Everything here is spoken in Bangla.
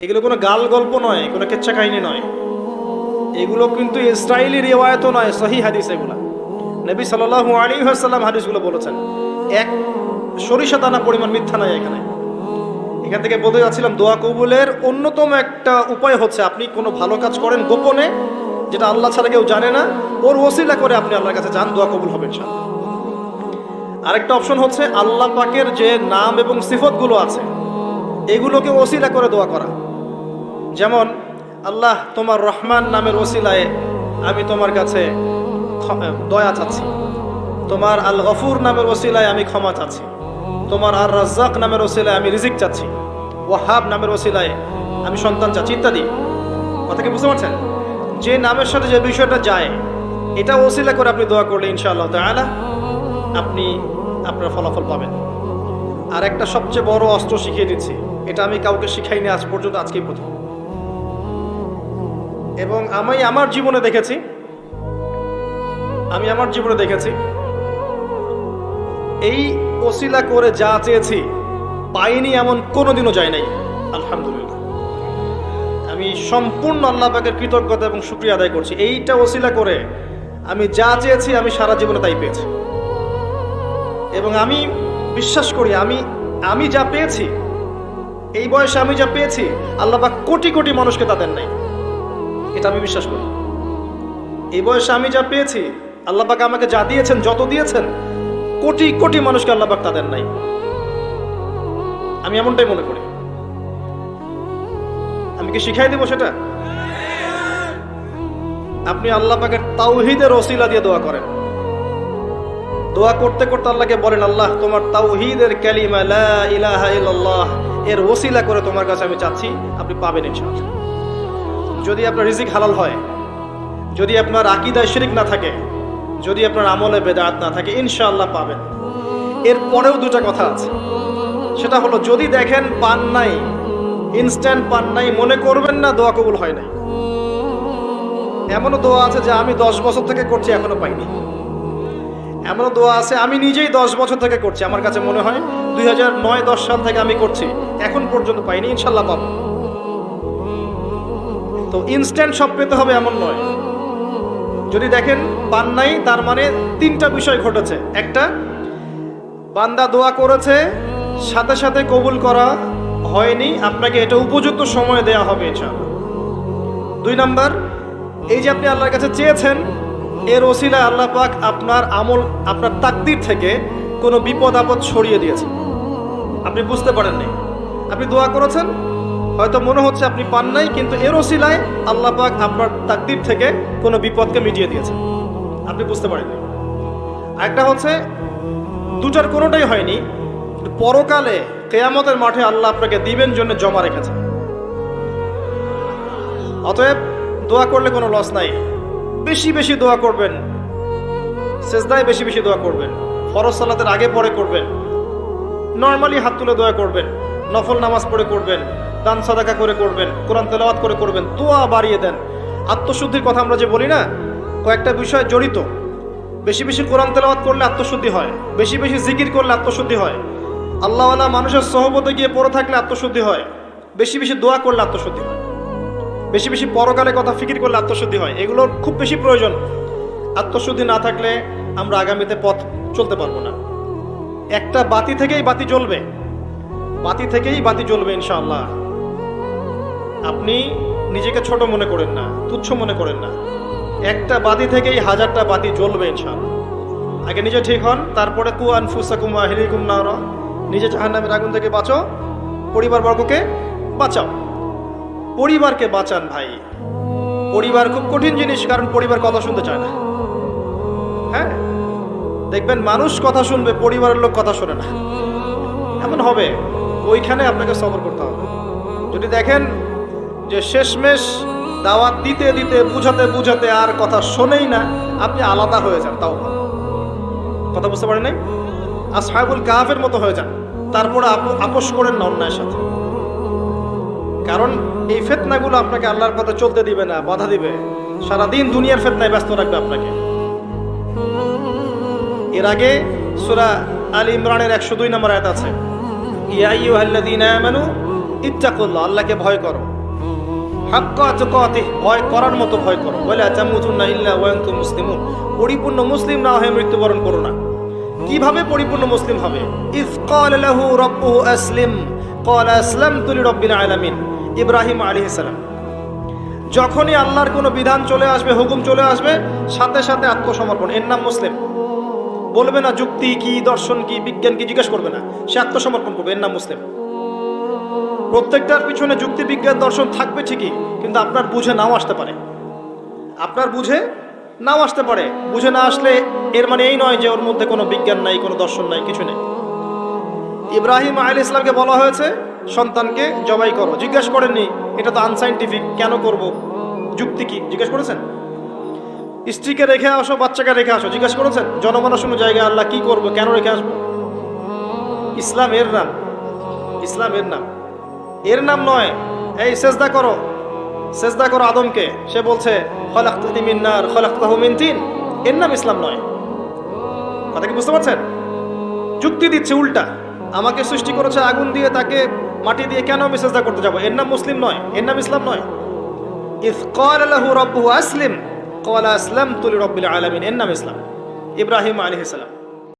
এগুলো কোনো গাল গল্প নয়, কোনো কেচ্ছা কাহিনী নয়, এগুলো কিন্তু ইসরায়েলি রিওয়ায়াতও নয়, সহিহ হাদিস। এগুলা নবী সাল্লাল্লাহু আলাইহি ওয়াসাল্লাম হাদিসগুলো বলেছেন, এক সরিষা দানা পরিমাণ মিথ্যা নাই এখানে। এখান থেকে বলতে যাচ্ছিলাম, দোয়া কবুলের অন্যতম একটা উপায় হচ্ছে আপনি কোনো ভালো কাজ করেন গোপনে, যেটা আল্লাহ ছাড়া কেউ জানে না, ওর ওসিলা করে আপনি আল্লাহর কাছে যান, দোয়া কবুল হবে ইনশাআল্লাহ। আরেকটা অপশন হচ্ছে আল্লাহ পাকের যে নাম এবং সিফতগুলো আছে এগুলোকে ওসিলা করে দোয়া করা। যেমন, আল্লাহ তোমার রহমান নামের ওসিলায় আমি তোমার কাছে দয়া চাচ্ছি, তোমার আল গফুর নামের ওসিলায় আমি ক্ষমা চাচ্ছি, তোমার আর রাজ্জাক নামের ওসিলায় আমি রিজিক চাচ্ছি, ওয়াহাব নামের ওসিলায় আমি সন্তান চাচ্ছি, ইত্যাদি। কথা কি বুঝতে পারছেন? যে নামের সাথে যে বিষয়টা যায় এটা ওসিলা করে আপনি দোয়া করলে ইনশাআল্লাহ তাআলা আপনি আপনার ফলাফল পাবেন। আর একটা সবচেয়ে বড় অস্ত্র শিখিয়ে দিচ্ছি, এটা আমি কাউকে শিখাইনি আজ পর্যন্ত, আজকেই প্রথম। এবং আমি আমার জীবনে দেখেছি এই ওসিলা করে যা চেয়েছি পাইনি এমন কোনোদিনও যায় নাই, আলহামদুলিল্লাহ। আমি সম্পূর্ণ আল্লাহ পাকের কৃতজ্ঞতা এবং শুকরিয়া আদায় করছি। এইটা ওসিলা করে আমি যা চেয়েছি আমি সারা জীবনে তাই পেয়েছি। এবং আমি বিশ্বাস করি আমি যা পেয়েছি, এই বয়সে আমি যা পেয়েছি আল্লাহ পাক কোটি কোটি মানুষকে তা দেন নাই, এটা আমি বিশ্বাস করি। এই বয়সে আমি যা পেয়েছি আল্লাহ পাক আমাকে যা দিয়েছেন, যত দিয়েছেন, কোটি কোটি মানুষকে আল্লাহ পাক তা দেন নাই, আমি এমনটাই মনে করি। আমি কি শিখাই দেব সেটা? আপনি আল্লাহ পাকের তাওহীদের ওসিলা দিয়ে দোয়া করেন। দোয়া করতে করতে আল্লাহকে বলেন, আল্লাহ তোমার তাওহীদের কালিমা লা ইলাহা ইল্লাল্লাহ এর ওসিলা করে তোমার কাছে আমি চাচ্ছি, আপনি পাবেন ইনশাআল্লাহ। যদি আপনার রিজিক হালাল হয়, যদি আপনার আকীদায় শিরক না থাকে, যদি আপনার আমলে বেদাত না থাকে, ইনশাআল্লাহ পাবেন। এর পরেও দুটো কথা আছে, সেটা হলো যদি দেখেন পান নাই, ইনস্ট্যান্ট পান নাই, মনে করবেন না দোয়া কবুল হয় নাই। এমনও দোয়া আছে যে আমি 10 বছর থেকে করছি এখনো পাইনি। এমনও দোয়া আছে আমি নিজেই 10 বছর থেকে করছি, আমার কাছে মনে হয় 2009-10 সাল থেকে আমি করছি, এখন পর্যন্ত পাইনি, ইনশাআল্লাহ পাবো। তো ইনস্ট্যান্ট সব পেতে হবে এমন নয়। যদি দেখেন পান নাই, তার মানে 3টা বিষয় ঘটেছে। একটা, বান্দা দোয়া করেছে, সাথে সাথে কবুল করা হয়নি, আপনাকে এটা উপযুক্ত সময় দেয়া হবে ইনশাআল্লাহ। 2 নাম্বার, এই যে আপনি আল্লাহর কাছে চেয়েছেন, এর ওসিলা আল্লাহ পাক আপনার আমল, আপনার তাকদীর থেকে কোনো বিপদ আপদ সরিয়ে দিয়েছেন, আপনি বুঝতে পারেননি। আপনি দোয়া করেছেন, হয়তো মনে হচ্ছে আপনি পান নাই, কিন্তু এর ওসিলায় আল্লাহ পাক আপনার তাকদীর থেকে কোনো বিপদকে মিটিয়ে দিয়েছেন, আপনি বুঝতে পারেননি। আরেকটা হচ্ছে, দুটার কোনোটাই হয়নি, পরকালে কিয়ামতের মাঠে আল্লাহ আপনাকে দিবেন জন্য জমা রেখেছেন। অতএব দোয়া করলে কোনো লস নাই। বেশি বেশি দোয়া করবেন, সেজদায় বেশি বেশি দোয়া করবেন, ফরজ সালাতের আগে পরে করবেন, নরমালি হাত তুলে দোয়া করবেন, নফল নামাজ পড়ে করবেন, দান সাদাকা করে করবেন, কোরআন তেলাওয়াত করে করবেন, দোয়া বাড়িয়ে দেন। আত্মশুদ্ধির কথা আমরা যে বলি না, কয়েকটা বিষয় জড়িত। বেশি বেশি কোরআন তেলাওয়াত করলে আত্মশুদ্ধি হয়, বেশি বেশি জিকির করলে আত্মশুদ্ধি হয়, আল্লাহওয়ালা মানুষের সহবতে গিয়ে পড়ে থাকলে আত্মশুদ্ধি হয়, বেশি বেশি দোয়া করলে আত্মশুদ্ধি হয়, বেশি বেশি পরকালের কথা ফিকির করলে আত্মশুদ্ধি হয়। এগুলোর খুব বেশি প্রয়োজন। আত্মশুদ্ধি না থাকলে আমরা আগামীতে পথ চলতে পারবো না। একটা বাতি থেকেই বাতি জ্বলবে ইনশাআল্লাহ। আপনি নিজেকে ছোট মনে করেন না, তুচ্ছ মনে করেন না, একটা বাতি থেকেই 1000টা বাতি জ্বলবে ইনশাআল্লাহ। আগে নিজে ঠিক হন, তারপরে কু আনফুসাকুম ওয়া আহলিকুম নারা, নিজে জাহান্নামের আগুন থেকে বাঁচো, পরিবারবর্গকে বাঁচাও। পরিবারকে বাঁচান ভাই। পরিবার খুব কঠিন জিনিস, কারণ পরিবার কথা শুনতে চায় না। হ্যাঁ, দেখবেন মানুষ কথা শুনবে, পরিবারের লোক কথা শোনে না, এমন হবে। ওইখানে আপনাকে সবর করতে হবে। যদি দেখেন যে শেষমেশ দাওয়াত দিতে দিতে বুঝাতে বুঝাতে আর কথা শোনেই না, আপনি আলাদা হয়ে যান, তাও কথা বুঝতে পারেন নাই, আসহাবুল কাহাফের মতো হয়ে যান, তারপরে আপোষ করেন না অন্যায়ের সাথে। কারণ এই ফিতনাগুলো আপনাকে আল্লাহর পথে চলতে দিবে না, বাধা দিবে, সারাদিন দুনিয়ার ফিতনায় ব্যস্ত রাখবে আপনাকে। এর আগে সূরা আল ইমরানের 102 নম্বর আয়াত আছে, ইয়া আইয়ুহাল্লাযীনা আমানু ইত্তাকুল্লাহ, আল্লাহকে ভয় করো, হাক্কা তুকাতিহ, ভয় করার মতো ভয় করো, ওয়ালা তামুতুন্না ইল্লা ওয়া আনতুম মুসলিমুন, পরিপূর্ণ মুসলিম না হয়ে মৃত্যুবরণ করো না। কিভাবে পরিপূর্ণ মুসলিম হবে? ইয ক্বালা লাহু রাব্বুহু আসলিম ক্বালা আসলামতু লিরাব্বিল আলামিন, ইব্রাহিম আলাইহিস সালাম যখনই আল্লাহর কোনো বিধান চলে আসবে, হুকুম চলে আসবে, সাথে সাথে আত্মসমর্পণ, এর নাম মুসলিম। বলবে না যুক্তি কি, দর্শন কি, বিজ্ঞান কি, জিজ্ঞেস করবে না, সে আত্মসমর্পণ করবে, এর নাম মুসলিম। প্রত্যেকটার পিছনে যুক্তি, বিজ্ঞান, দর্শন থাকবে ঠিকই, কিন্তু আপনার বুঝে নাও আসতে পারে, আপনার বুঝে নাও আসতে পারে। বুঝে না আসলে এর মানে এই নয় যে ওর মধ্যে কোনো বিজ্ঞান নাই, কোনো দর্শন নাই, কিছু নেই। ইব্রাহিম আলাইহিস সালামকে বলা হয়েছে সন্তানকে জবাই করো, জিজ্ঞেস করেননি এটা তো আনসাইন্টিফিক, কেন করব, যুক্তি কি, জিজ্ঞেস করেছেন? স্ত্রীকে রেখে আসো, বাচ্চাকে রেখে আসো, জিজ্ঞেস করেছেন? জনমানসূন্য জায়গায় আল্লাহ কি করব, কেন রেখে আসবো? ইসলাম এর নাম, ইসলাম এর নাম, এর নাম নয় এই সেজদা করো, সেজদা করো আদমকে, সে বলছে খলাকতানি মিন নার খলাকতাহু মিন তিন, এর নাম ইসলাম নয়। কথা কি বুঝতে পারছেন? যুক্তি দিচ্ছে উল্টা, আমাকে সৃষ্টি করেছে আগুন দিয়ে, তাকে মাটি দিয়ে, কেন আমি সেজদা করতে যাবো? এর নাম মুসলিম নয়, এর নাম ইসলাম নয়। ইয ক্বালা লাহু রাব্বুহু আসলিম ক্বালা আসলামতু লিরাব্বিল আলামিন, এর নাম ইসলাম। ইব্রাহিম আলাইহিস সালাম